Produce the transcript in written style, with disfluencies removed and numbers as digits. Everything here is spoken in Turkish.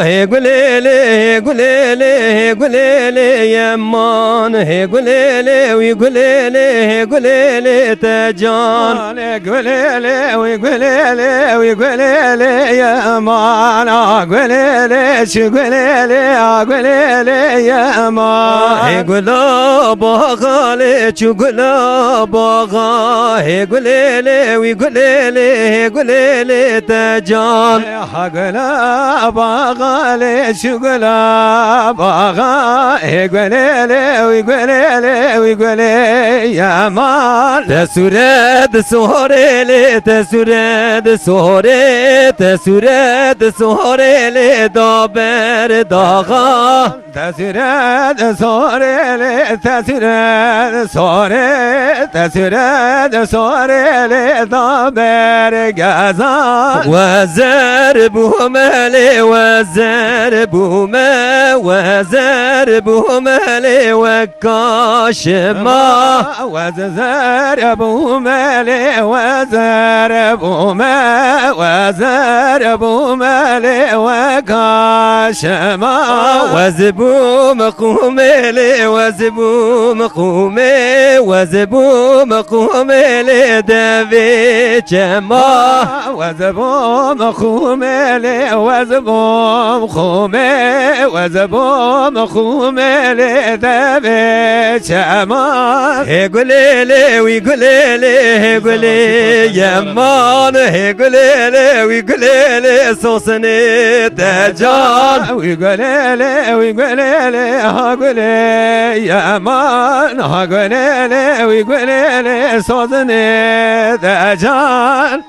Hey gulele, gulele, gulele yaman. Hey gulele, we gulele, hey gulele tecan. Gülele, uy gülele, uy gülele yaman. Ah gülele, şu gülele, ah gülele yaman. Hey gulaba gale, şu gulaba. Hey gulele, we gulele, hey gulele tecan. Ha gülaba gale, şu gülaba gale. Gülele, uy gülele, uy gülele yaman. Tesured sohorele, tesured sohore, tesured sohorele daber dağa. Tesire sorele, tesire sore, tesire sorele daber gazan. Vezer buhmele, vezer buhme, vezer buhmele ve kaşıma. Vezer bu mele, vezer bu me, vezer bu mele ve kaşıma. وزبو مقومي لي وزبو مقومي وزبو مقومي لي دافي جما وزبو مخومي وزبو مخومي وزبو مخومي دابي شما هيقولي لي ويقولي لي هيقولي يمان هيقولي لي ويقولي لي صوصني دجال ويقولي ويقولي ها قولي يا مان ها قولي ويقولي صوتني دجال